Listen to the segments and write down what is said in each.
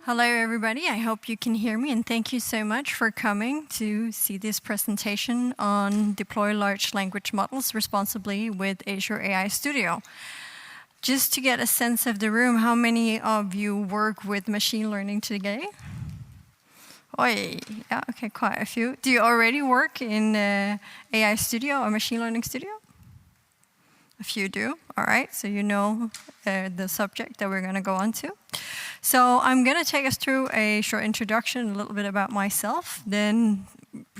Hello, everybody. I hope you can hear me, and thank you so much for coming to see this presentation on deploy large language models responsibly with Azure AI Studio. Just to get a sense of the room, how many of you work with machine learning today? Oi, yeah, okay, quite a few. Do you already work in AI Studio or Machine Learning Studio? A few do, all right, so you know the subject that we're going to go on to. So I'm going to take us through a short introduction, a little bit about myself, then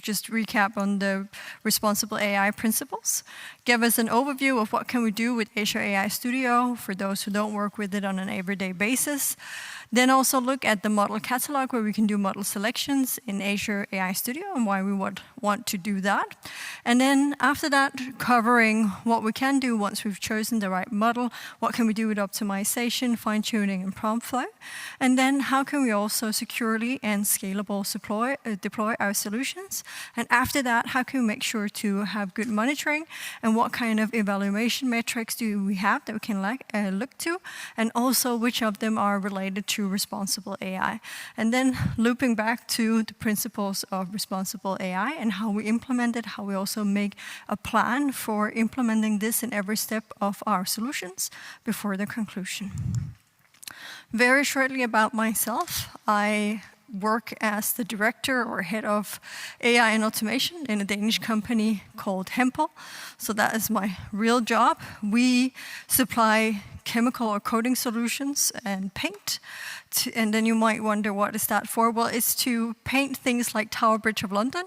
just recap on the responsible AI principles, give us an overview of what can we do with Azure AI Studio for those who don't work with it on an everyday basis. Then also look at the model catalog where we can do model selections in Azure AI Studio and why we would want to do that. And then after that, covering what we can do once we've chosen the right model, what can we do with optimization, fine-tuning, and prompt flow. And then how can we also securely and scalable deploy our solutions. And after that, how can we make sure to have good monitoring and what kind of evaluation metrics do we have that we can look to, and also which of them are related to responsible AI. And then looping back to the principles of responsible AI and how we implement it, how we also make a plan for implementing this in every step of our solutions before the conclusion. Very shortly about myself, I work as the director or head of AI and automation in a Danish company called Hempel. So that is my real job. We supply chemical or coating solutions and paint. And then you might wonder, what is that for? Well, it's to paint things like Tower Bridge of London,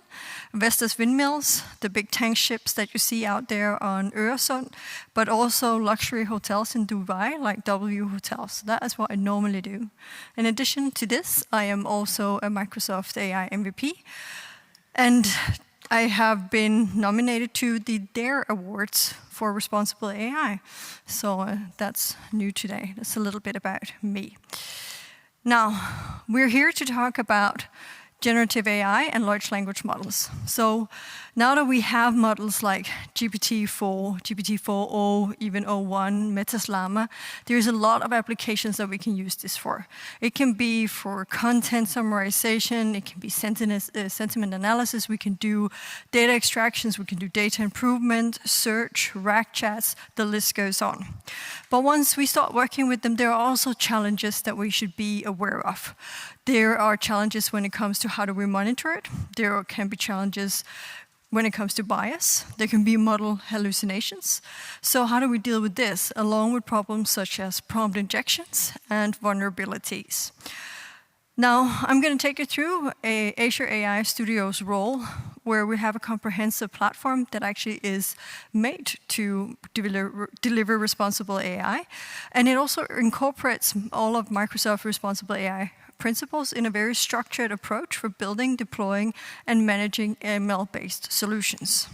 Vestas windmills, the big tank ships that you see out there on Øredev, but also luxury hotels in Dubai, like W Hotels. That is what I normally do. In addition to this, I am also a Microsoft AI MVP. And I have been nominated to the DARE Awards for Responsible AI. So that's new today. That's a little bit about me. Now, we're here to talk about generative AI and large language models. So now that we have models like GPT-4, GPT-4o, even o1, Meta's Llama, there's a lot of applications that we can use this for. It can be for content summarization, it can be sentiment analysis, we can do data extractions, we can do data improvement, search, RAG chats, the list goes on. But once we start working with them, there are also challenges that we should be aware of. There are challenges when it comes to how do we monitor it. There can be challenges when it comes to bias. There can be model hallucinations. So how do we deal with this, along with problems such as prompt injections and vulnerabilities? Now, I'm going to take you through Azure AI Studio's role, where we have a comprehensive platform that actually is made to deliver responsible AI. And it also incorporates all of Microsoft responsible AI principles in a very structured approach for building, deploying, and managing ML-based solutions.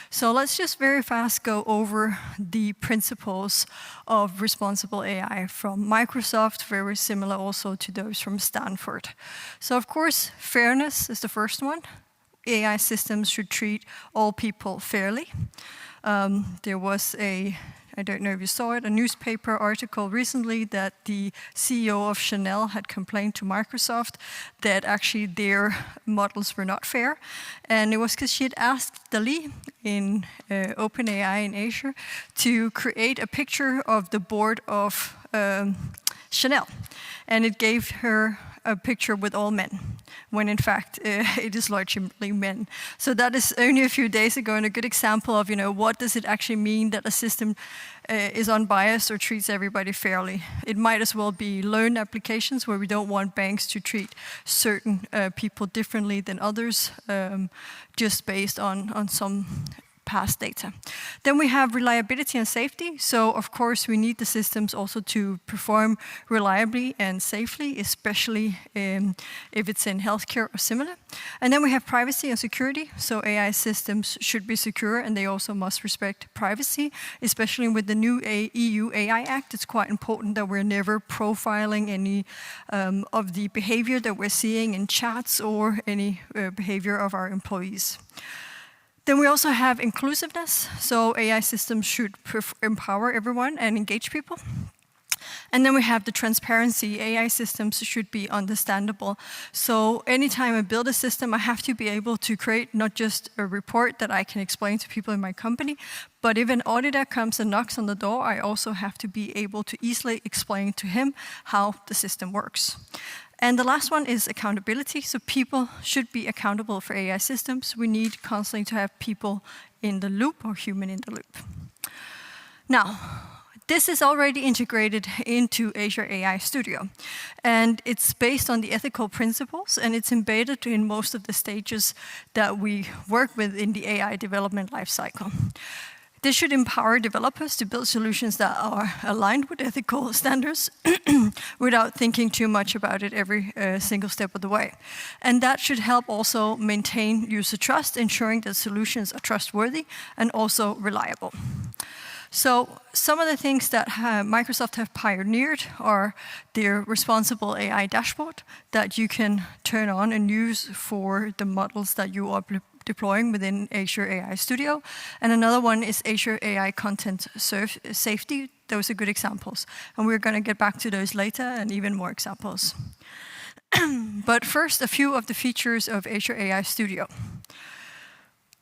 So let's just very fast go over the principles of responsible AI from Microsoft, very similar also to those from Stanford. So of course, fairness is the first one. AI systems should treat all people fairly. There was I don't know if you saw it, a newspaper article recently that the CEO of Chanel had complained to Microsoft that actually their models were not fair. And it was because she had asked Dali in OpenAI in Azure to create a picture of the board of Chanel. And it gave her a picture with all men, when in fact it is largely men. So that is only a few days ago, and a good example of, what does it actually mean that a system is unbiased or treats everybody fairly. It might as well be loan applications where we don't want banks to treat certain people differently than others, just based on some past data. Then we have reliability and safety. So of course we need the systems also to perform reliably and safely, especially if it's in healthcare or similar. And then we have privacy and security. So AI systems should be secure and they also must respect privacy, especially with the new EU AI Act. It's quite important that we're never profiling any of the behavior that we're seeing in chats or any behavior of our employees. Then we also have inclusiveness. So AI systems should empower everyone and engage people. And then we have the transparency. AI systems should be understandable. So anytime I build a system, I have to be able to create not just a report that I can explain to people in my company, but if an auditor comes and knocks on the door, I also have to be able to easily explain to him how the system works. And the last one is accountability. So people should be accountable for AI systems. We need constantly to have people in the loop, or human in the loop. Now, this is already integrated into Azure AI Studio, and it's based on the ethical principles, and it's embedded in most of the stages that we work with in the AI development lifecycle. This should empower developers to build solutions that are aligned with ethical standards without thinking too much about it every single step of the way. And that should help also maintain user trust, ensuring that solutions are trustworthy and also reliable. So some of the things that Microsoft have pioneered are their responsible AI dashboard that you can turn on and use for the models that you are deploying within Azure AI Studio. And another one is Azure AI Content Safety. Those are good examples. And we're going to get back to those later and even more examples. But first, a few of the features of Azure AI Studio.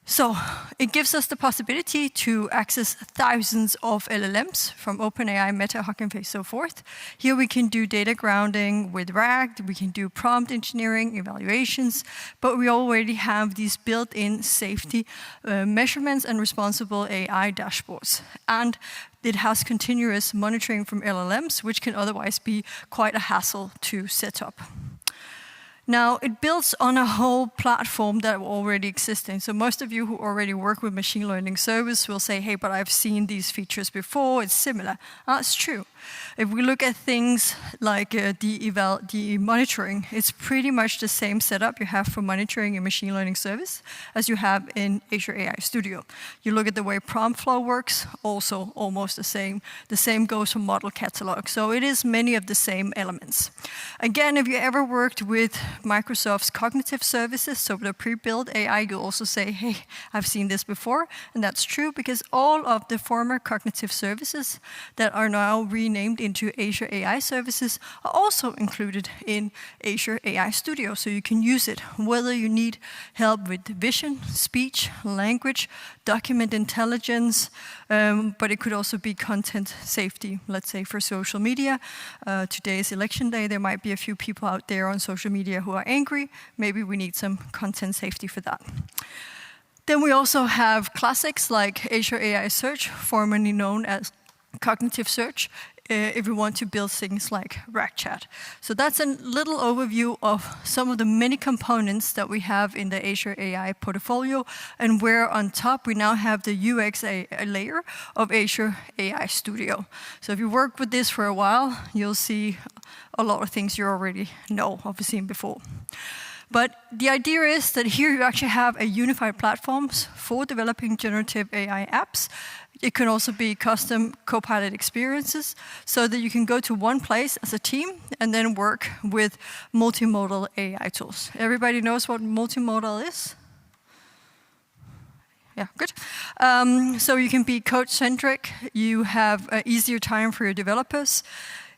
So it gives us the possibility to access thousands of LLMs from OpenAI, Meta, Hugging Face, so forth. Here we can do data grounding with RAG, we can do prompt engineering, evaluations, but we already have these built-in safety measurements and responsible AI dashboards. And it has continuous monitoring from LLMs, which can otherwise be quite a hassle to set up. Now, it builds on a whole platform that already existing. So most of you who already work with machine learning service will say, hey, but I've seen these features before, it's similar. That's true. If we look at things like the monitoring, it's pretty much the same setup you have for monitoring a machine learning service as you have in Azure AI Studio. You look at the way prompt flow works, also almost the same. The same goes for model catalog. So it is many of the same elements. Again, if you ever worked with Microsoft's cognitive services, so the pre-built AI, you also say, hey, I've seen this before. And that's true because all of the former cognitive services that are now renamed into Azure AI services are also included in Azure AI Studio. So you can use it whether you need help with vision, speech, language, document intelligence, but it could also be content safety, let's say for social media. Today is election day. There might be a few people out there on social media who are angry. Maybe we need some content safety for that. Then we also have classics like Azure AI Search, formerly known as cognitive search, if we want to build things like RAG chat. So that's a little overview of some of the many components that we have in the Azure AI portfolio, and where on top we now have the UX layer of Azure AI Studio. So if you work with this for a while, you'll see a lot of things you already know, or have seen before. But the idea is that here you actually have a unified platform for developing generative AI apps. It can also be custom Copilot experiences so that you can go to one place as a team and then work with multimodal AI tools. Everybody knows what multimodal is? Yeah, good. So you can be code-centric. You have an easier time for your developers.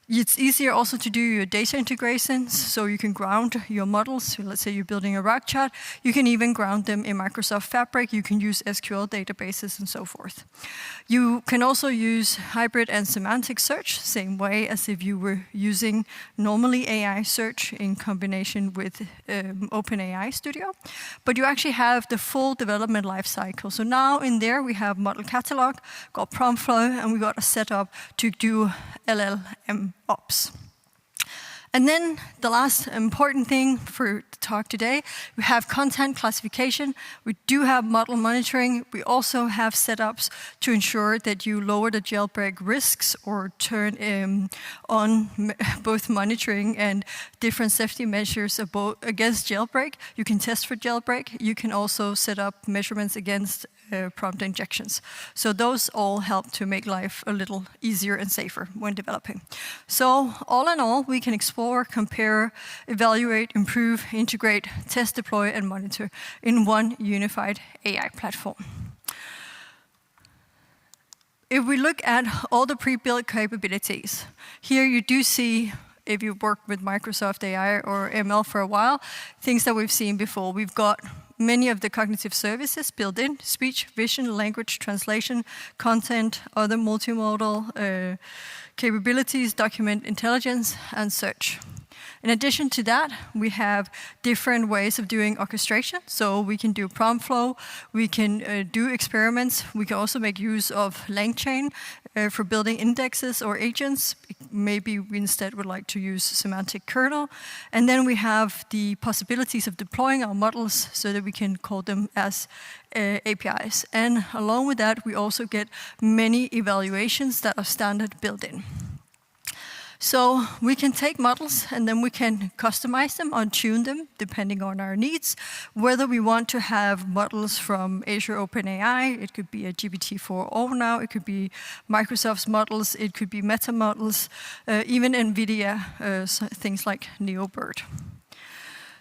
It's easier also to do your data integrations, so you can ground your models. So let's say you're building a RAG chat, you can even ground them in Microsoft Fabric. You can use SQL databases and so forth. You can also use hybrid and semantic search, same way as if you were using normally AI search in combination with OpenAI Studio. But you actually have the full development lifecycle. So now in there we have model catalog, got prompt flow, and we got a setup to do LLM ops. And then the last important thing for the talk today, we have content classification. We do have model monitoring. We also have setups to ensure that you lower the jailbreak risks or turn on both monitoring and different safety measures against jailbreak. You can test for jailbreak. You can also set up measurements against prompt injections. So those all help to make life a little easier and safer when developing. So all in all, we can explore, compare, evaluate, improve, integrate, test, deploy, and monitor in one unified AI platform. if we look at all the pre-built capabilities, here you do see, if you've worked with Microsoft AI or ML for a while, things that we've seen before. We've got many of the cognitive services built in: speech, vision, language, translation, content, other multimodal capabilities, document intelligence, and search. In addition to that, we have different ways of doing orchestration. So we can do prompt flow, we can do experiments, we can also make use of LangChain for building indexes or agents. Maybe we instead would like to use semantic kernel. And then we have the possibilities of deploying our models so that we can call them as APIs. And along with that, we also get many evaluations that are standard built in. So we can take models and then we can customize them or tune them depending on our needs. Whether we want to have models from Azure OpenAI, it could be a GPT-4o now, it could be Microsoft's models, it could be Meta models, even NVIDIA, things like NeoBERT.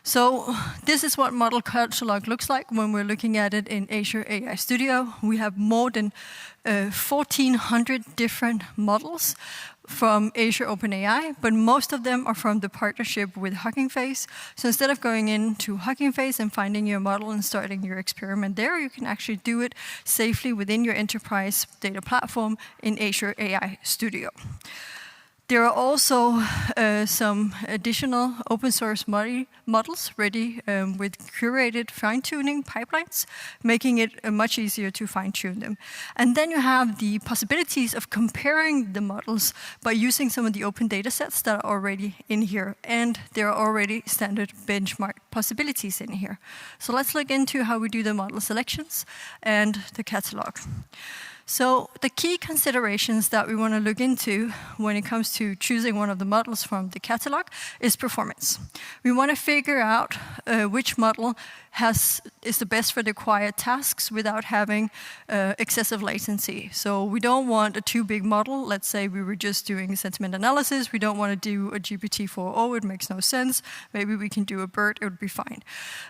So this is what model catalog looks like when we're looking at it in Azure AI Studio. We have more than 1,400 different models from Azure OpenAI, but most of them are from the partnership with Hugging Face. So instead of going into Hugging Face and finding your model and starting your experiment there, you can actually do it safely within your enterprise data platform in Azure AI Studio. There are also some additional open source models ready with curated fine-tuning pipelines, making it much easier to fine-tune them. And then you have the possibilities of comparing the models by using some of the open data sets that are already in here. And there are already standard benchmark possibilities in here. So let's look into how we do the model selections and the catalog. So the key considerations that we want to look into when it comes to choosing one of the models from the catalog is performance. We want to figure out which model is the best for the required tasks without having excessive latency. So we don't want a too big model. Let's say we were just doing sentiment analysis. We don't want to do a GPT-4o. It makes no sense. Maybe we can do a BERT. It would be fine.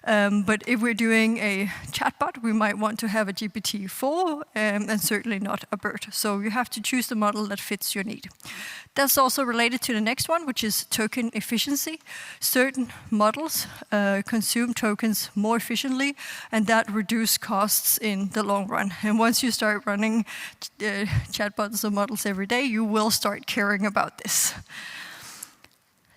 But if we're doing a chatbot, we might want to have a GPT-4 and certainly not a BERT. So you have to choose the model that fits your need. That's also related to the next one, which is token efficiency. Certain models consume tokens more efficiently, and that reduces costs in the long run. And once you start running chatbots or models every day, you will start caring about this.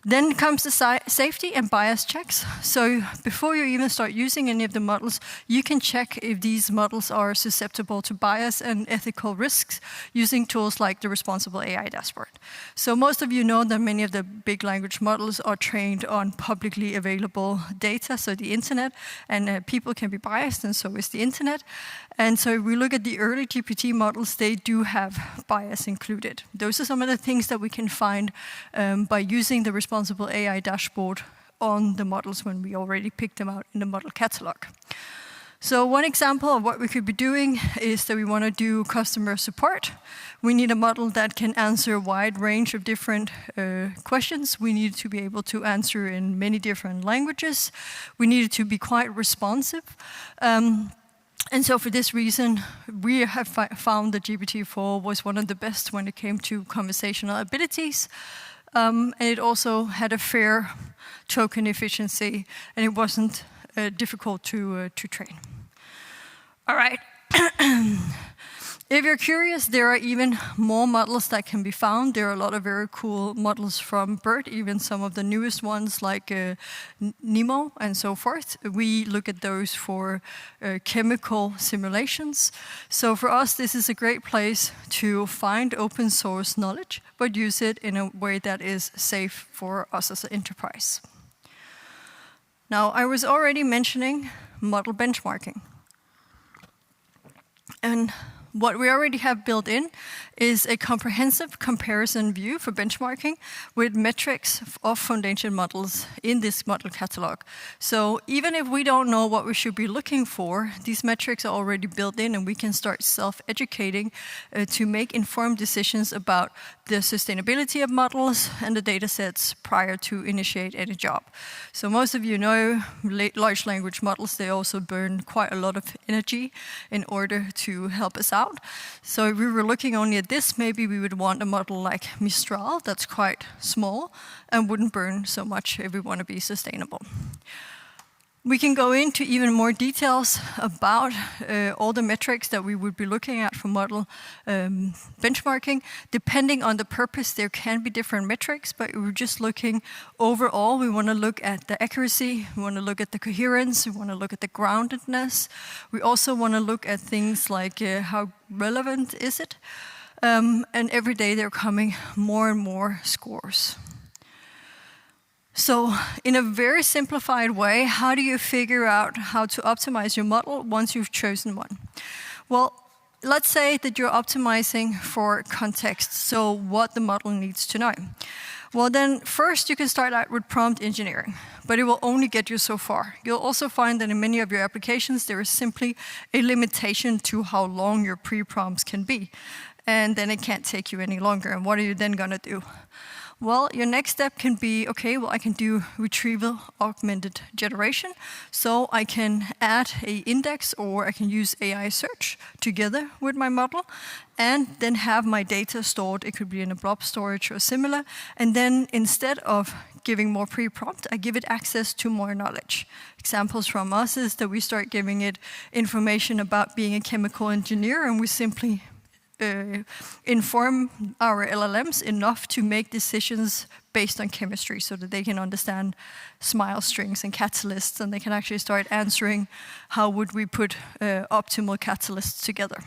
Then comes the safety and bias checks. So before you even start using any of the models, you can check if these models are susceptible to bias and ethical risks using tools like the Responsible AI dashboard. So most of you know that many of the big language models are trained on publicly available data, so the internet, and people can be biased, and so is the internet. And so if we look at the early GPT models, they do have bias included. Those are some of the things that we can find by using the Responsible AI dashboard on the models when we already picked them out in the model catalog. So one example of what we could be doing is that we want to do customer support. We need a model that can answer a wide range of different questions. We need to be able to answer in many different languages. We need it to be quite responsive. And so for this reason, we have found that GPT-4 was one of the best when it came to conversational abilities. And it also had a fair token efficiency, and it wasn't difficult to train. All right. If you're curious, there are even more models that can be found. There are a lot of very cool models from BERT, even some of the newest ones like NeMo and so forth. We look at those for chemical simulations. So for us, this is a great place to find open source knowledge, but use it in a way that is safe for us as an enterprise. Now, I was already mentioning model benchmarking. And what we already have built in is a comprehensive comparison view for benchmarking with metrics of foundation models in this model catalog. So even if we don't know what we should be looking for, these metrics are already built in, and we can start self-educating to make informed decisions about the sustainability of models and the data sets prior to initiate any job. So most of you know large language models, they also burn quite a lot of energy in order to help us out. out. So if we were looking only at this, maybe we would want a model like Mistral that's quite small and wouldn't burn so much if we want to be sustainable. We can go into even more details about all the metrics that we would be looking at for model benchmarking. Depending on the purpose, there can be different metrics, but we're just looking overall. We want to look at the accuracy, we want to look at the coherence, we want to look at the groundedness. We also want to look at things like how relevant is it? And every day they're coming more and more scores. So in a very simplified way, how do you figure out how to optimize your model once you've chosen one? Well, let's say that you're optimizing for context, so what the model needs to know. Well, then first you can start out with prompt engineering, but it will only get you so far. You'll also find that in many of your applications, there is simply a limitation to how long your pre-prompts can be. And then it can't take you any longer. And what are you then going to do? Well, your next step can be, okay, well, I can do retrieval augmented generation. So I can add an index or I can use AI search together with my model and then have my data stored. It could be in a blob storage or similar. And then instead of giving more pre-prompt, I give it access to more knowledge. Examples from us is that we start giving it information about being a chemical engineer and we simply inform our LLMs enough to make decisions based on chemistry so that they can understand smile strings and catalysts and they can actually start answering how would we put optimal catalysts together.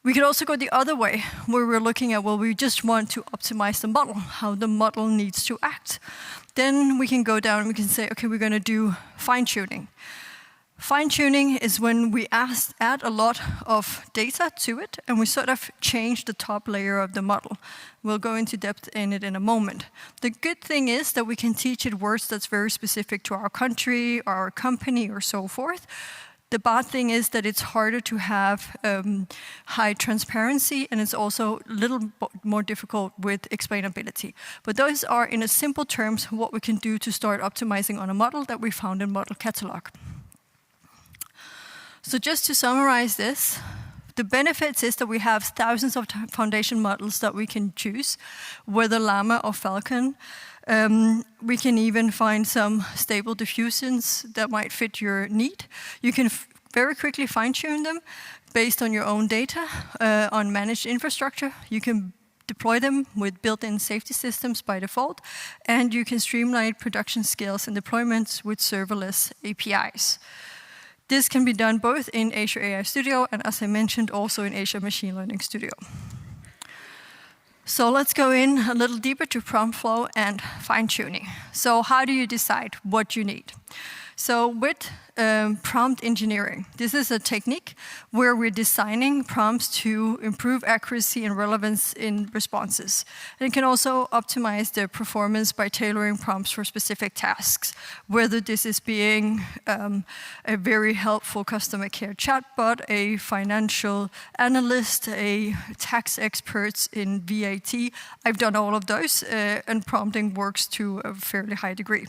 We could also go the other way, where we're looking at, well, we just want to optimize the model, how the model needs to act. Then we can go down and we can say, okay, we're going to do fine-tuning. Fine-tuning is when we add a lot of data to it and we sort of change the top layer of the model. We'll go into depth in it in a moment. The good thing is that we can teach it words that's very specific to our country, our company, or so forth. The bad thing is that it's harder to have high transparency and it's also a little more difficult with explainability. But those are, in a simple terms, what we can do to start optimizing on a model that we found in Model Catalog. So just to summarize this, the benefits is that we have thousands of foundation models that we can choose, whether Llama or Falcon. We can even find some stable diffusions that might fit your need. You can very quickly fine-tune them based on your own data on managed infrastructure. You can deploy them with built-in safety systems by default, and you can streamline production scales and deployments with serverless APIs. This can be done both in Azure AI Studio and, as I mentioned, also in Azure Machine Learning Studio. So let's go in a little deeper to prompt flow and fine-tuning. So how do you decide what you need? So with prompt engineering, this is a technique where we're designing prompts to improve accuracy and relevance in responses. And it can also optimize the performance by tailoring prompts for specific tasks, whether this is being a very helpful customer care chatbot, a financial analyst, a tax expert in VAT. I've done all of those, and prompting works to a fairly high degree.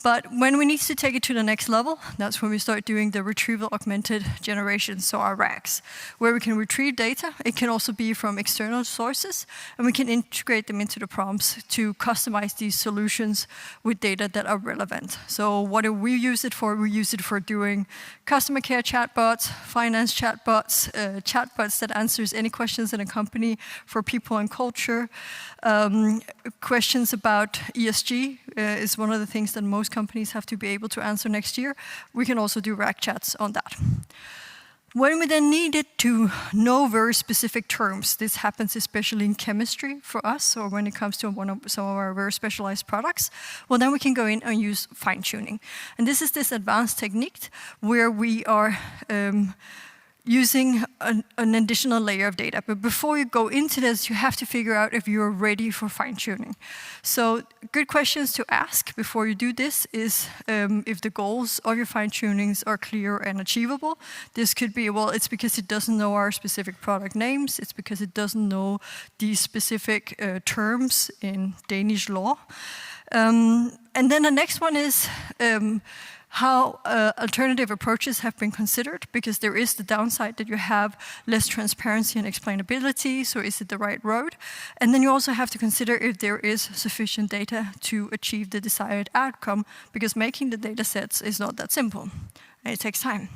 But when we need to take it to the next level, that's when we start doing the retrieval augmented generation, so our RAGs, where we can retrieve data. It can also be from external sources, and we can integrate them into the prompts to customize these solutions with data that are relevant. So what do we use it for? We use it for doing customer care chatbots, finance chatbots, chatbots that answers any questions in a company for people and culture. Questions about ESG is one of the things that most companies have to be able to answer next year. We can also do RAG chats on that. When we then needed to know very specific terms, this happens especially in chemistry for us, or when it comes to some of our very specialized products, well, then we can go in and use fine-tuning. And this is this advanced technique where we are using an additional layer of data. But before you go into this, you have to figure out if you're ready for fine-tuning. So good questions to ask before you do this is if the goals of your fine-tunings are clear and achievable. This could be, well, it's because it doesn't know our specific product names. It's because it doesn't know these specific terms in Danish law. And then the next one is, how alternative approaches have been considered, because there is the downside that you have less transparency and explainability, so is it the right road? And then you also have to consider if there is sufficient data to achieve the desired outcome, because making the data sets is not that simple, and it takes time.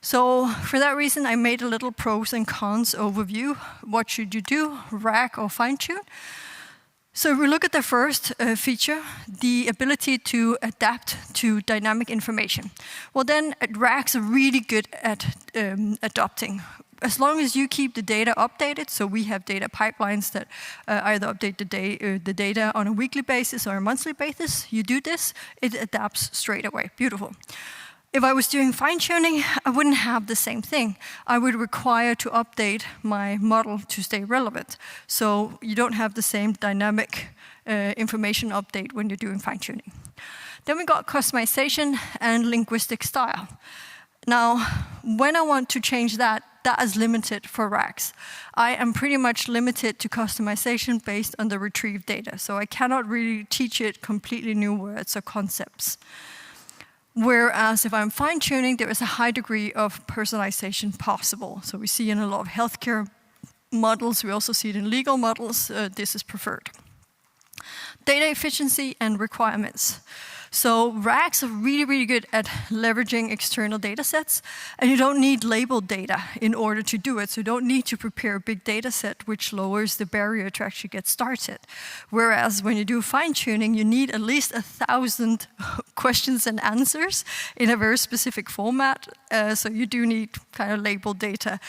So for that reason, I made a little pros and cons overview. What should you do, RAG or fine-tune? So if we look at the first feature, the ability to adapt to dynamic information. Well then, RAGs are really good at adopting. As long as you keep the data updated, so we have data pipelines that either update the data on a weekly basis or a monthly basis, you do this, it adapts straight away. Beautiful. If I was doing fine-tuning, I wouldn't have the same thing. I would require to update my model to stay relevant. So you don't have the same dynamic information update when you're doing fine-tuning. Then we got customization and linguistic style. Now, when I want to change that, that is limited for RAGs. I am pretty much limited to customization based on the retrieved data. So I cannot really teach it completely new words or concepts. Whereas if I'm fine-tuning, there is a high degree of personalization possible. So we see in a lot of healthcare models, we also see it in legal models, this is preferred. Data efficiency and requirements. So RAGs are really, really good at leveraging external data sets, and you don't need labeled data in order to do it. So you don't need to prepare a big data set, which lowers the barrier to actually get started. Whereas when you do fine-tuning, you need at least 1,000 questions and answers in a very specific format. So you do need kind of labeled data,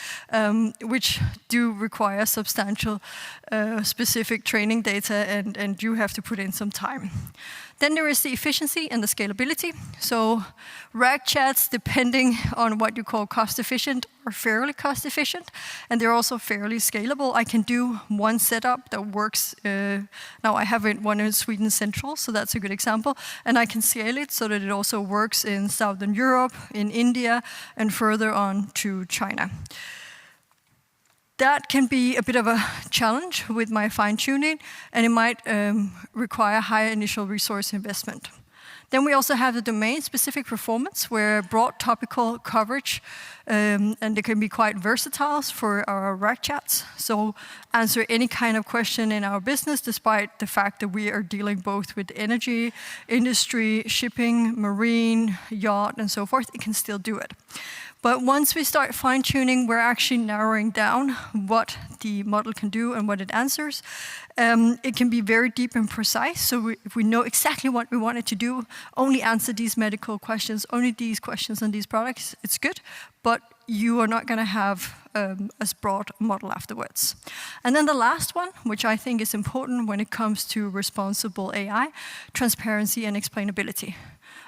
which do require substantial specific training data, and you have to put in some time. Then there is the efficiency and the scalability. So RAG chats, depending on what you call cost efficient, are fairly cost efficient, and they're also fairly scalable. I can do one setup that works. Now I have one in Sweden Central, so that's a good example. And I can scale it so that it also works in Southern Europe, in India, and further on to China. That can be a bit of a challenge with my fine-tuning, and it might require high initial resource investment. Then we also have the domain-specific performance, where broad topical coverage, and they can be quite versatile for our RAG chats. So answer any kind of question in our business, despite the fact that we are dealing both with energy, industry, shipping, marine, yacht, and so forth, it can still do it. But once we start fine-tuning, we're actually narrowing down what the model can do and what it answers. It can be very deep and precise, so if we know exactly what we want it to do, only answer these medical questions, only these questions on these products, it's good, but you are not going to have as broad a model afterwards. And then the last one, which I think is important when it comes to responsible AI, transparency and explainability.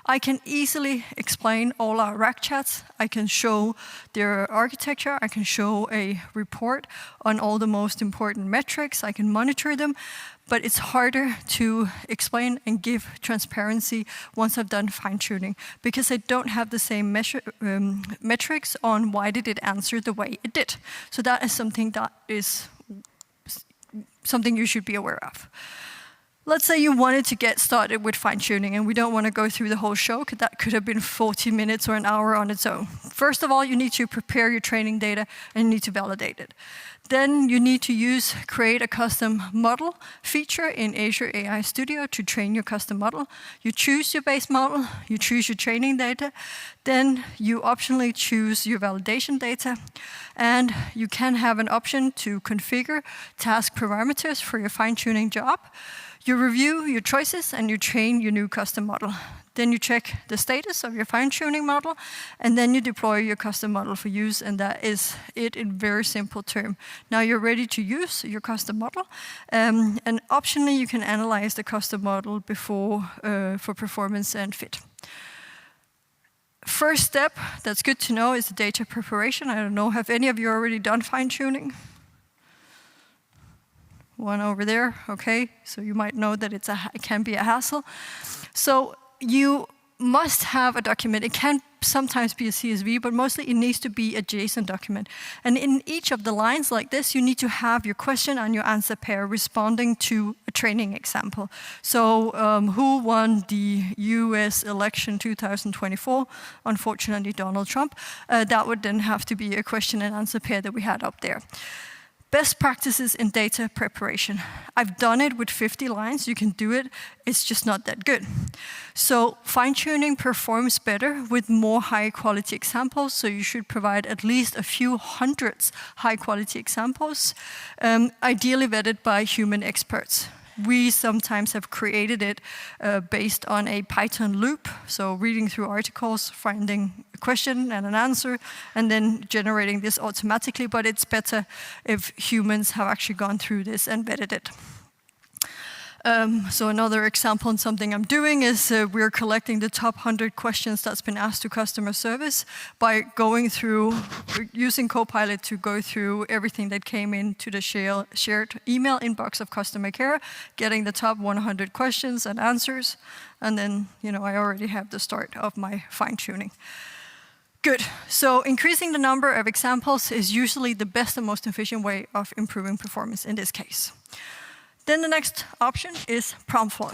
I can easily explain all our RAG chats. I can show their architecture. I can show a report on all the most important metrics. I can monitor them. But it's harder to explain and give transparency once I've done fine-tuning, because I don't have the same metrics on why did it answer the way it did. So that is something you should be aware of. Let's say you wanted to get started with fine-tuning, and we don't want to go through the whole show, because that could have been 40 minutes or an hour on its own. First of all, you need to prepare your training data, and you need to validate it. Then you need to create a custom model feature in Azure AI Studio to train your custom model. You choose your base model, you choose your training data, then you optionally choose your validation data, and you can have an option to configure task parameters for your fine-tuning job. You review your choices and you train your new custom model. Then you check the status of your fine-tuning model, and then you deploy your custom model for use, and that is it in very simple term. Now you're ready to use your custom model, and optionally you can analyze the custom model before for performance and fit. First step that's good to know is the data preparation. I don't know, have any of you already done fine-tuning? One over there, okay. So you might know that it can be a hassle. So you must have a document. It can sometimes be a CSV, but mostly it needs to be a JSON document. And in each of the lines like this, you need to have your question and your answer pair responding to a training example. So who won the US election 2024? Unfortunately, Donald Trump. That would then have to be a question and answer pair that we had up there. Best practices in data preparation. I've done it with 50 lines. You can do it. It's just not that good. So fine-tuning performs better with more high-quality examples. So you should provide at least a few hundreds high-quality examples, ideally vetted by human experts. We sometimes have created it based on a Python loop, so reading through articles, finding a question and an answer, and then generating this automatically, but it's better if humans have actually gone through this and vetted it. So another example on something I'm doing is we're collecting the top 100 questions that's been asked to customer service by going through, using Copilot to go through everything that came into the shared email inbox of customer care, getting the top 100 questions and answers, and then I already have the start of my fine-tuning. Good. So increasing the number of examples is usually the best and most efficient way of improving performance in this case. Then the next option is prompt flow.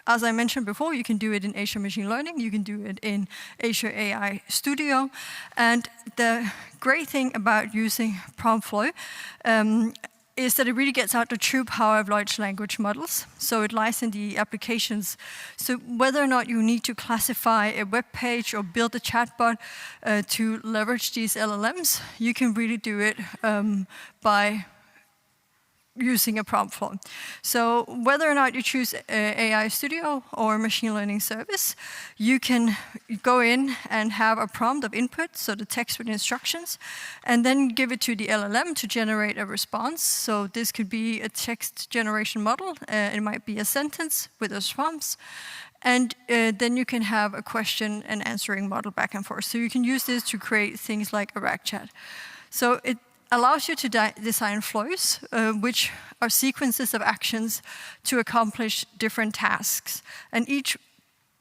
As I mentioned before, you can do it in Azure Machine Learning. You can do it in Azure AI Studio. And the great thing about using prompt flow is that it really gets out the true power of large language models. So it lies in the applications. So whether or not you need to classify a web page or build a chatbot to leverage these LLMs, you can really do it by using a prompt flow. So whether or not you choose AI Studio or Machine Learning Service, you can go in and have a prompt of input, so the text with instructions, and then give it to the LLM to generate a response. So this could be a text generation model. It might be a sentence with a response. And then you can have a question and answering model back and forth. So you can use this to create things like a RAG chat. So it allows you to design flows, which are sequences of actions to accomplish different tasks. And each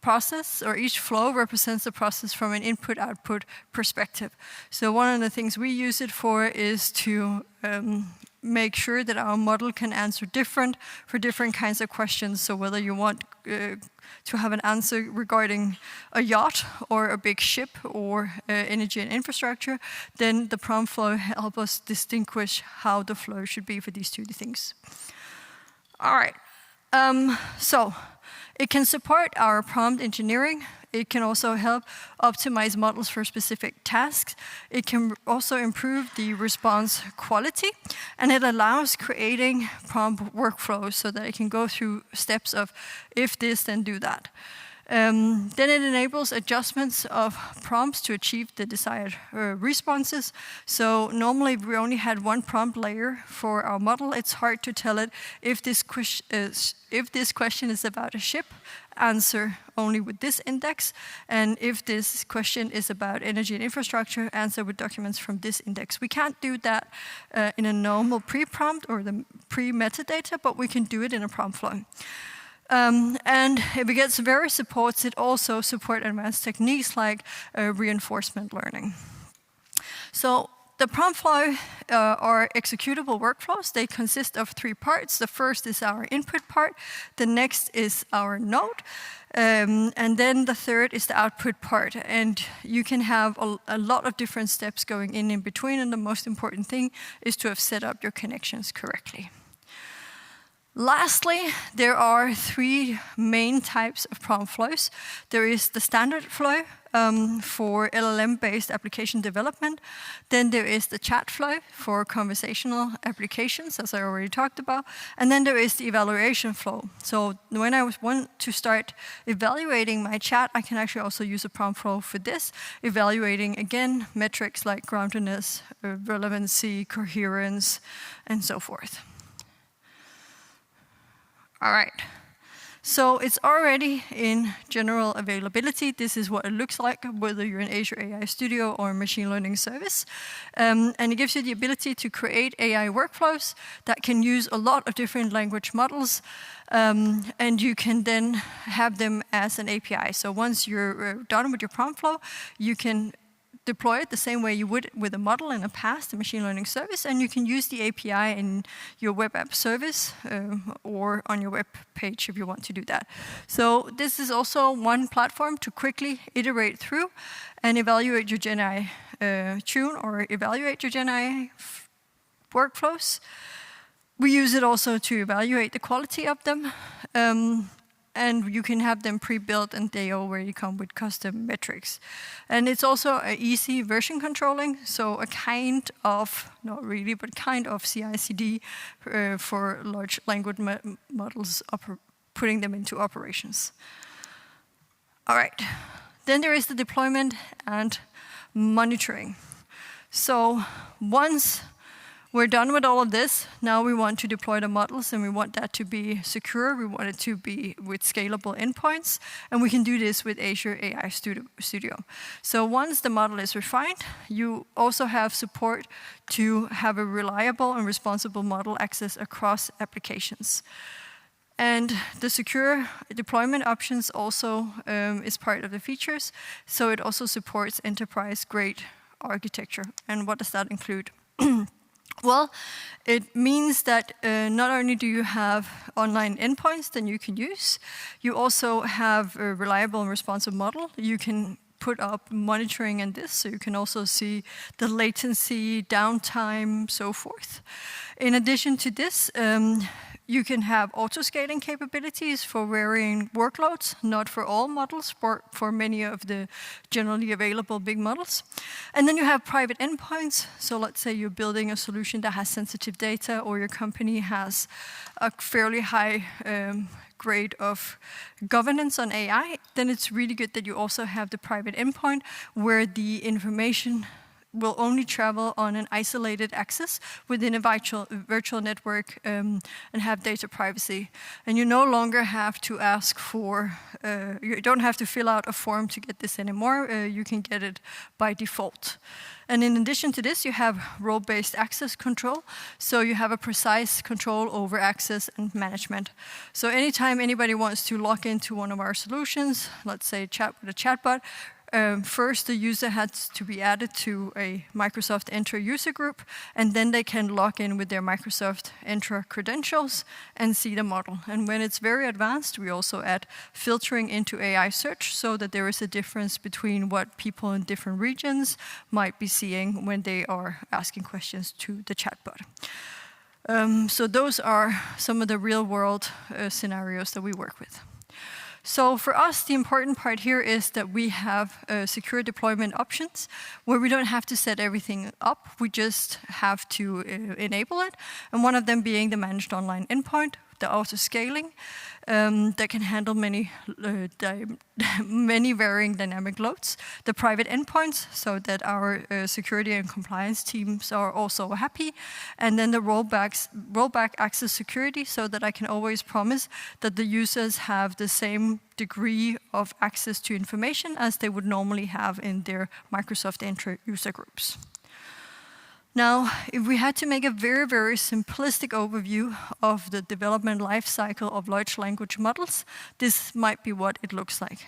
process or each flow represents the process from an input-output perspective. So one of the things we use it for is to make sure that our model can answer for different kinds of questions. So whether you want to have an answer regarding a yacht or a big ship or energy and infrastructure, then the prompt flow helps us distinguish how the flow should be for these two things. All right. So it can support our prompt engineering. It can also help optimize models for specific tasks. It can also improve the response quality, and it allows creating prompt workflows so that it can go through steps of if this, then do that. Then it enables adjustments of prompts to achieve the desired responses. So normally, if we only had one prompt layer for our model, it's hard to tell it if this question is about a ship, answer only with this index, and if this question is about energy and infrastructure, answer with documents from this index. We can't do that in a normal pre-prompt or the pre-metadata, but we can do it in a prompt flow. And if it gets very supports, it also supports advanced techniques like reinforcement learning. So the prompt flow are executable workflows. They consist of 3 parts. The first is our input part. The next is our node. And then the third is the output part. And you can have a lot of different steps going in between. And the most important thing is to have set up your connections correctly. Lastly, there are 3 main types of prompt flows. There is the standard flow for LLM-based application development. Then there is the chat flow for conversational applications, as I already talked about. And then there is the evaluation flow. So when I want to start evaluating my chat, I can actually also use a prompt flow for this, evaluating, again, metrics like groundedness, relevancy, coherence, and so forth. All right, So it's already in general availability. This is what it looks like, whether you're in Azure AI Studio or a machine learning service. And it gives you the ability to create AI workflows that can use a lot of different language models, and you can then have them as an API. So once you're done with your prompt flow, you can deploy it the same way you would with a model in a past, a machine learning service, and you can use the API in your web app service or on your web page if you want to do that. So this is also one platform to quickly iterate through and evaluate your Gen AI tune or evaluate your Gen AI workflows. We use it also to evaluate the quality of them. And you can have them pre-built and they already come with custom metrics. And it's also an easy version controlling, so a kind of, not really, but kind of CI/CD for large language models, putting them into operations. All right, then there is the deployment and monitoring. So once we're done with all of this. Now we want to deploy the models, and we want that to be secure. We want it to be with scalable endpoints, and we can do this with Azure AI Studio. So once the model is refined, you also have support to have a reliable and responsible model access across applications. And the secure deployment options also is part of the features. So it also supports enterprise-grade architecture. And what does that include? Well, it means that not only do you have online endpoints that you can use, you also have a reliable and responsive model. You can put up monitoring in this, so you can also see the latency, downtime, so forth. In addition to this, you can have auto-scaling capabilities for varying workloads, not for all models, but for many of the generally available big models. And then you have private endpoints. So let's say you're building a solution that has sensitive data, or your company has a fairly high grade of governance on AI, then it's really good that you also have the private endpoint where the information will only travel on an isolated access within a virtual network and have data privacy. And you no longer have to ask for, you don't have to fill out a form to get this anymore. You can get it by default. And in addition to this, you have role-based access control. So you have a precise control over access and management. So anytime anybody wants to log into one of our solutions, let's say chat with a chatbot, first, the user has to be added to a Microsoft Entra user group, and then they can log in with their Microsoft Entra credentials and see the model. And when it's very advanced, we also add filtering into AI search so that there is a difference between what people in different regions might be seeing when they are asking questions to the chatbot. So those are some of the real-world scenarios that we work with. So for us, the important part here is that we have secure deployment options where we don't have to set everything up. We just have to enable it. And one of them being the managed online endpoint, the auto-scaling that can handle many varying dynamic loads. The private endpoints, so that our security and compliance teams are also happy. And then the rollback access security, so that I can always promise that the users have the same degree of access to information as they would normally have in their Microsoft Entra user groups. Now, if we had to make a very, very simplistic overview of the development lifecycle of large language models, this might be what it looks like.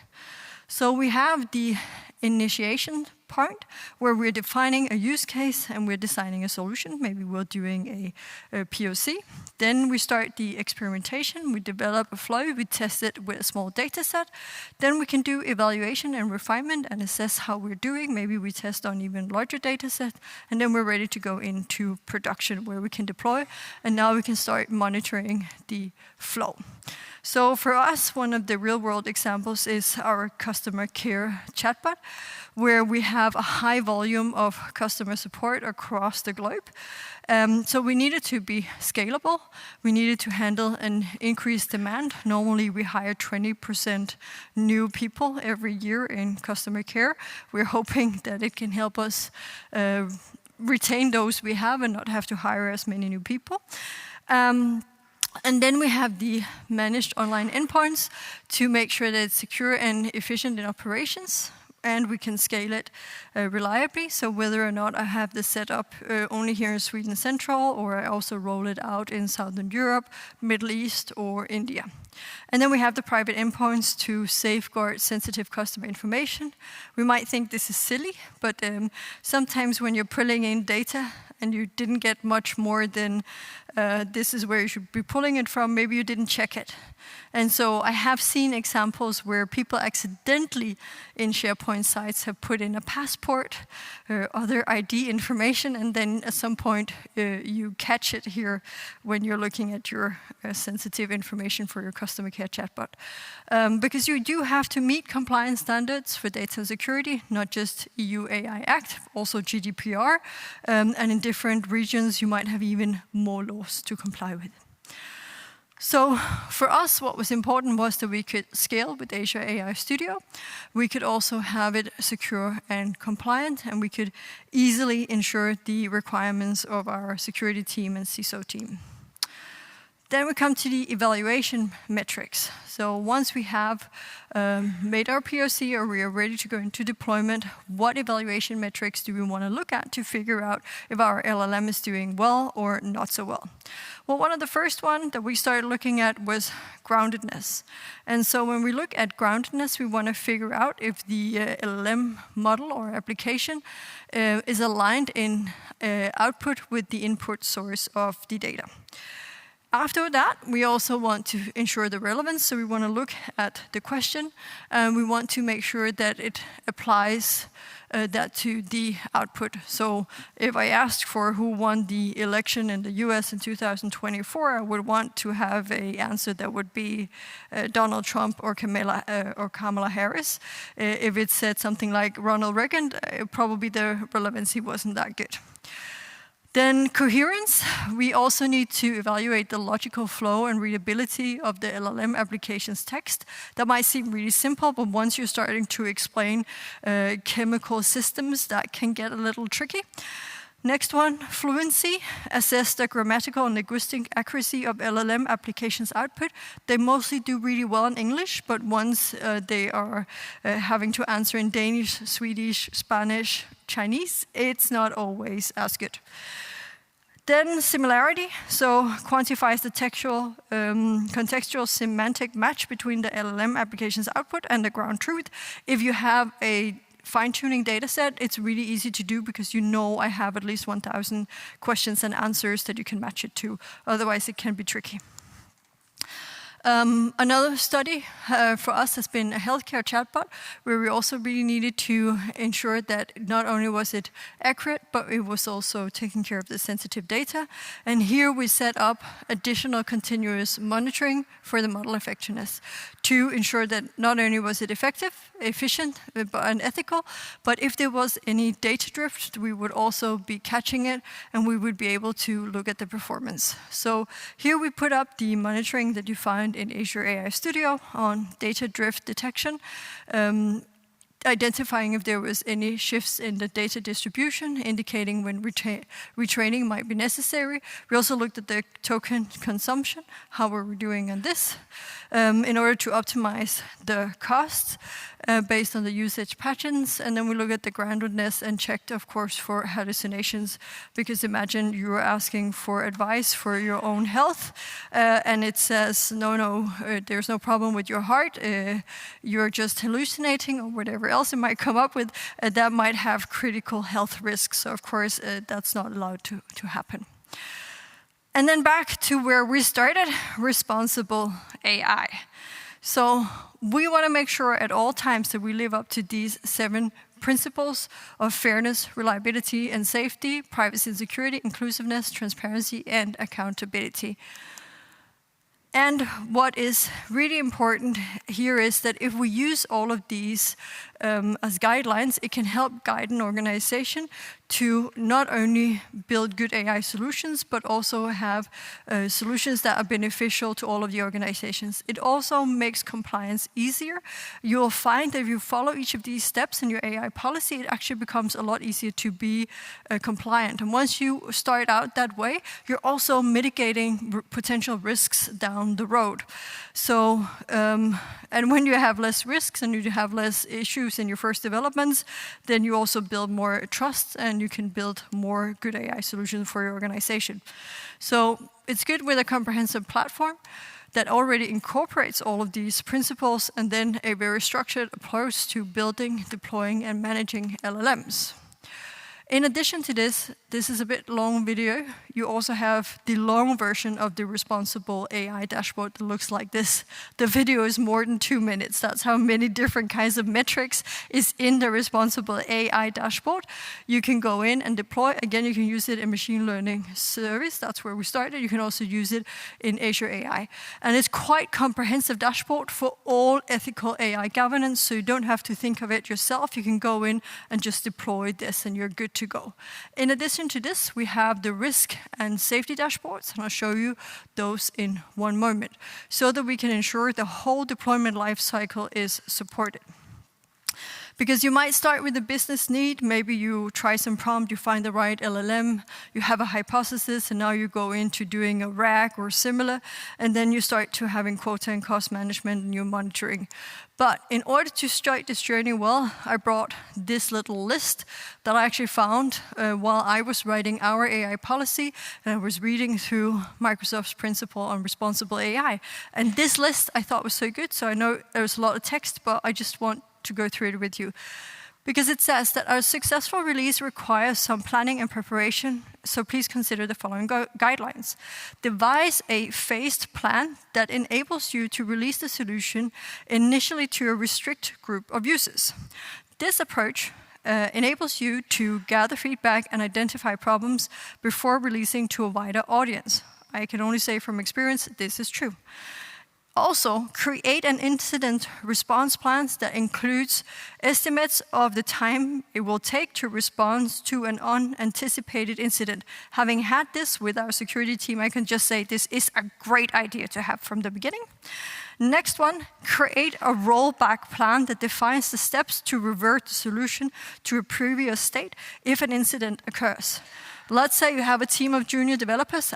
So we have the initiation part where we're defining a use case and we're designing a solution. Maybe we're doing a POC. Then we start the experimentation. We develop a flow. We test it with a small data set. Then we can do evaluation and refinement and assess how we're doing. Maybe we test on even larger data set. And then we're ready to go into production where we can deploy. And now we can start monitoring the flow. So for us, one of the real-world examples is our customer care chatbot, where we have a high volume of customer support across the globe. So we needed to be scalable. We needed to handle an increased demand. Normally, we hire 20% new people every year in customer care. We're hoping that it can help us retain those we have and not have to hire as many new people. And then we have the managed online endpoints to make sure that it's secure and efficient in operations, and we can scale it reliably. So whether or not I have this set up only here in Sweden Central, or I also roll it out in Southern Europe, Middle East, or India. And then we have the private endpoints to safeguard sensitive customer information. We might think this is silly, but sometimes when you're pulling in data and you didn't get much more than this is where you should be pulling it from, maybe you didn't check it. And so I have seen examples where people accidentally in SharePoint sites have put in a passport or other ID information, and then at some point you catch it here when you're looking at your sensitive information for your customer care chatbot. Because you do have to meet compliance standards for data security, not just EU AI Act, also GDPR, and in different regions you might have even more laws to comply with. So for us, what was important was that we could scale with Azure AI Studio. We could also have it secure and compliant, and we could easily ensure the requirements of our security team and CISO team. Then we come to the evaluation metrics. So once we have made our POC or we are ready to go into deployment, what evaluation metrics do we want to look at to figure out if our LLM is doing well or not so well? Well, one of the first one that we started looking at was groundedness. And so when we look at groundedness, we want to figure out if the LLM model or application is aligned in output with the input source of the data. After that, we also want to ensure the relevance, so we want to look at the question, and we want to make sure that it applies that to the output. So if I asked for who won the election in the US in 2024, I would want to have an answer that would be Donald Trump or Kamala Harris. If it said something like Ronald Reagan, probably the relevancy wasn't that good. Then coherence, we also need to evaluate the logical flow and readability of the LLM application's text. That might seem really simple, but once you're starting to explain chemical systems, that can get a little tricky. Next one, fluency. Assess the grammatical and linguistic accuracy of LLM applications output. They mostly do really well in English, but once they are having to answer in Danish, Swedish, Spanish, Chinese, it's not always as good. Then similarity, so quantifies the contextual semantic match between the LLM application's output and the ground truth. If you have a fine-tuning data set, it's really easy to do because you know I have at least 1,000 questions and answers that you can match it to. Otherwise, it can be tricky. Another study for us has been a healthcare chatbot, where we also really needed to ensure that not only was it accurate, but it was also taking care of the sensitive data. And here we set up additional continuous monitoring for the model effectiveness to ensure that not only was it effective, efficient, and ethical, but if there was any data drift, we would also be catching it, and we would be able to look at the performance. So here we put up the monitoring that you find in Azure AI Studio on data drift detection, identifying if there was any shifts in the data distribution, indicating when retraining might be necessary. We also looked at the token consumption, how were we doing on this, in order to optimize the costs based on the usage patterns. And then we look at the groundedness and checked, of course, for hallucinations, because imagine you are asking for advice for your own health, and it says, no, there's no problem with your heart, you're just hallucinating, or whatever else it might come up with, that might have critical health risks. So of course, that's not allowed to happen. And then back to where we started, responsible AI. So we want to make sure at all times that we live up to these 7 principles of fairness, reliability and safety, privacy and security, inclusiveness, transparency, and accountability. And what is really important here is that if we use all of these as guidelines, it can help guide an organization to not only build good AI solutions, but also have solutions that are beneficial to all of the organizations. It also makes compliance easier. You'll find that if you follow each of these steps in your AI policy, it actually becomes a lot easier to be compliant. And once you start out that way, you're also mitigating potential risks down the road. So, and when you have less risks and you have less issues in your first developments, then you also build more trust and you can build more good AI solutions for your organization. So it's good with a comprehensive platform that already incorporates all of these principles and then a very structured approach to building, deploying, and managing LLMs. In addition to this is a bit long video. You also have the long version of the responsible AI dashboard that looks like this. The video is more than 2 minutes. That's how many different kinds of metrics is in the responsible AI dashboard. You can go in and deploy. Again, you can use it in machine learning service. That's where we started. You can also use it in Azure AI. And it's quite comprehensive dashboard for all ethical AI governance, so you don't have to think of it yourself. You can go in and just deploy this and you're good to go. In addition to this, we have the risk and safety dashboards, and I'll show you those in one moment, so that we can ensure the whole deployment lifecycle is supported. Because you might start with a business need, maybe you try some prompt, you find the right LLM, you have a hypothesis, and now you go into doing a RAG or similar, and then you start to having quota and cost management and your monitoring. But in order to start this journey well, I brought this little list that I actually found while I was writing our AI policy, and I was reading through Microsoft's principle on responsible AI. And this list I thought was so good, so I know there's a lot of text, but I just want to go through it with you. Because it says that our successful release requires some planning and preparation, so please consider the following guidelines. Devise a phased plan that enables you to release the solution initially to a restricted group of users. This approach enables you to gather feedback and identify problems before releasing to a wider audience. I can only say from experience, this is true. Also, create an incident response plan that includes estimates of the time it will take to respond to an unanticipated incident. Having had this with our security team, I can just say this is a great idea to have from the beginning. Next one, create a rollback plan that defines the steps to revert the solution to a previous state if an incident occurs. Let's say you have a team of junior developers.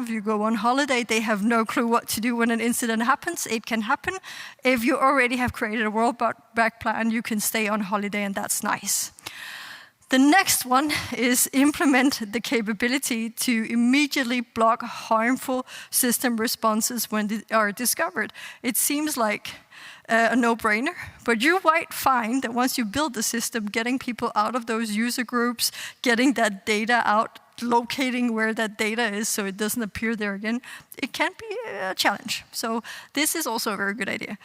You go on holiday, they have no clue what to do when an incident happens. It can happen. If you already have created a rollback plan, you can stay on holiday, and that's nice. The next one is implement the capability to immediately block harmful system responses when they are discovered. It seems like a no-brainer, but you might find that once you build the system, getting people out of those user groups, getting that data out, locating where that data is so it doesn't appear there again, it can be a challenge. So this is also a very good idea.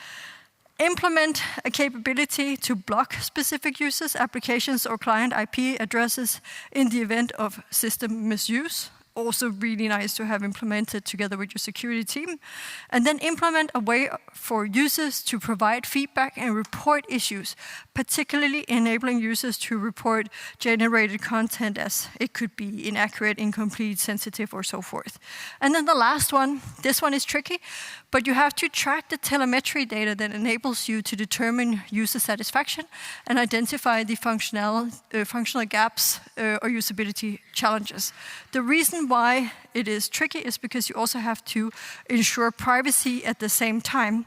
Implement a capability to block specific users, applications, or client IP addresses in the event of system misuse. Also really nice to have implemented together with your security team. And then implement a way for users to provide feedback and report issues, particularly enabling users to report generated content as it could be inaccurate, incomplete, sensitive, or so forth. And then the last one, this one is tricky, but you have to track the telemetry data that enables you to determine user satisfaction and identify the functional gaps or usability challenges. The reason why it is tricky is because you also have to ensure privacy at the same time,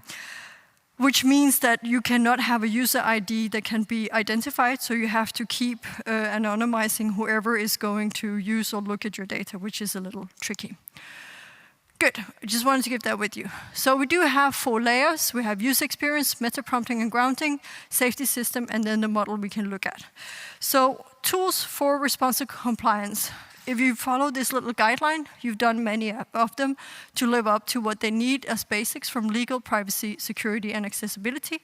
which means that you cannot have a user ID that can be identified, so you have to keep anonymizing whoever is going to use or look at your data, which is a little tricky. Good, I just wanted to give that with you. So we do have 4 layers. We have user experience, meta prompting and grounding, safety system, and then the model we can look at. So tools for responsive compliance. If you follow this little guideline, you've done many of them to live up to what they need as basics from legal, privacy, security, and accessibility.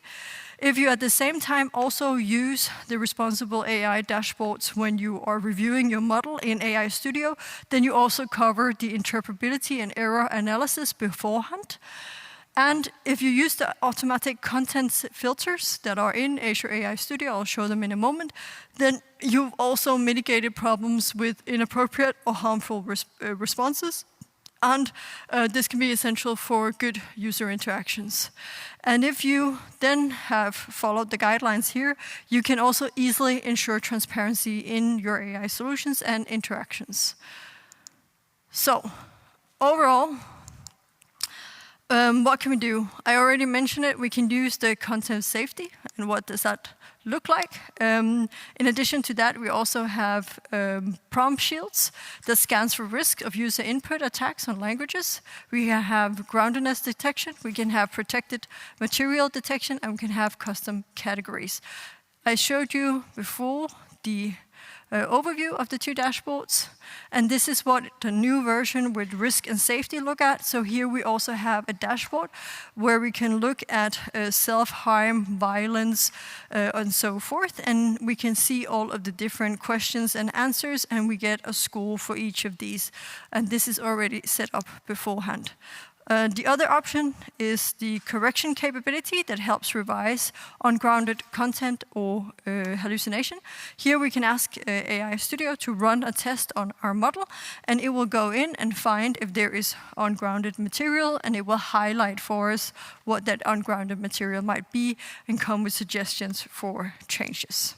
If you at the same time also use the responsible AI dashboards when you are reviewing your model in AI Studio, then you also cover the interpretability and error analysis beforehand. And if you use the automatic content filters that are in Azure AI Studio, I'll show them in a moment, then you've also mitigated problems with inappropriate or harmful responses. And this can be essential for good user interactions. And if you then have followed the guidelines here, you can also easily ensure transparency in your AI solutions and interactions. So, overall, what can we do? I already mentioned it. We can use the content safety. And what does that look like? In addition to that, we also have prompt shields that scans for risk of user input attacks on languages. We have groundedness detection. We can have protected material detection, and we can have custom categories. I showed you before the overview of the two dashboards, and this is what the new version with risk and safety look at. So here we also have a dashboard where we can look at self-harm, violence, and so forth, and we can see all of the different questions and answers, and we get a score for each of these, and this is already set up beforehand. The other option is the correction capability that helps revise ungrounded content or hallucination. Here we can ask AI Studio to run a test on our model, and it will go in and find if there is ungrounded material, and it will highlight for us what that ungrounded material might be and come with suggestions for changes.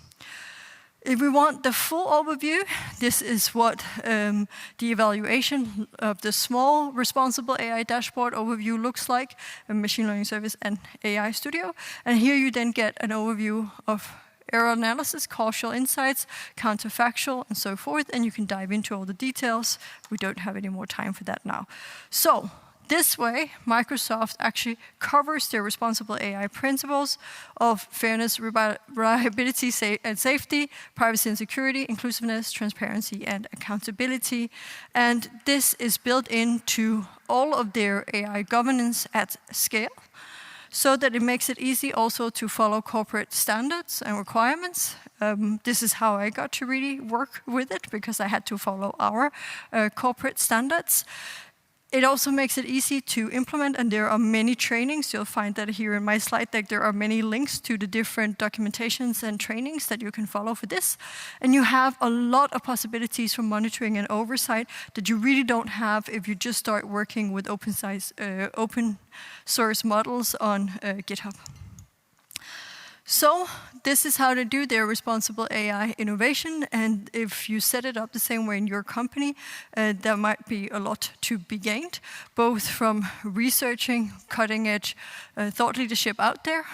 If we want the full overview, this is what the evaluation of the small responsible AI dashboard overview looks like, a machine learning service and AI Studio. And here you then get an overview of error analysis, causal insights, counterfactual, and so forth, and you can dive into all the details. We don't have any more time for that now. So, this way, Microsoft actually covers their responsible AI principles of fairness, reliability, and safety, privacy and security, inclusiveness, transparency, and accountability. And this is built into all of their AI governance at scale, so that it makes it easy also to follow corporate standards and requirements. This is how I got to really work with it, because I had to follow our corporate standards. It also makes it easy to implement, and there are many trainings. You'll find that here in my slide deck, there are many links to the different documentations and trainings that you can follow for this. And you have a lot of possibilities for monitoring and oversight that you really don't have if you just start working with open source models on GitHub. So this is how to do their responsible AI innovation, and if you set it up the same way in your company, there might be a lot to be gained, both from researching cutting-edge thought leadership out there,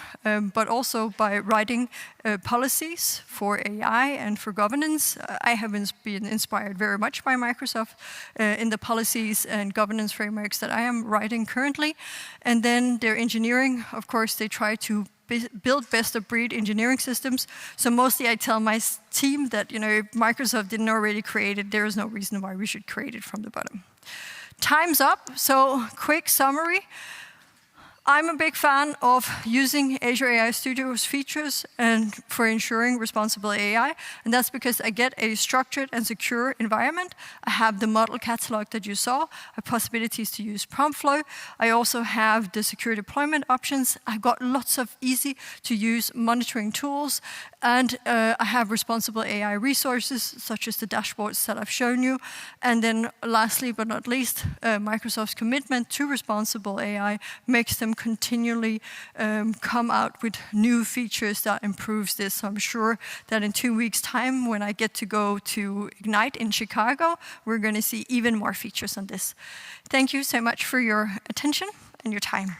but also by writing policies for AI and for governance. I have been inspired very much by Microsoft in the policies and governance frameworks that I am writing currently. And then their engineering, of course, they try to build best-of-breed engineering systems. So mostly I tell my team that, if Microsoft didn't already create it, there is no reason why we should create it from the bottom. Time's up, so quick summary. I'm a big fan of using Azure AI Studio's features and for ensuring responsible AI, and that's because I get a structured and secure environment. I have the model catalog that you saw, possibilities to use prompt flow. I also have the secure deployment options. I've got lots of easy-to-use monitoring tools, and I have responsible AI resources, such as the dashboards that I've shown you. And then lastly, but not least, Microsoft's commitment to responsible AI makes them continually come out with new features that improves this. So I'm sure that in 2 weeks' time, when I get to go to Ignite in Chicago, we're going to see even more features on this. Thank you so much for your attention and your time.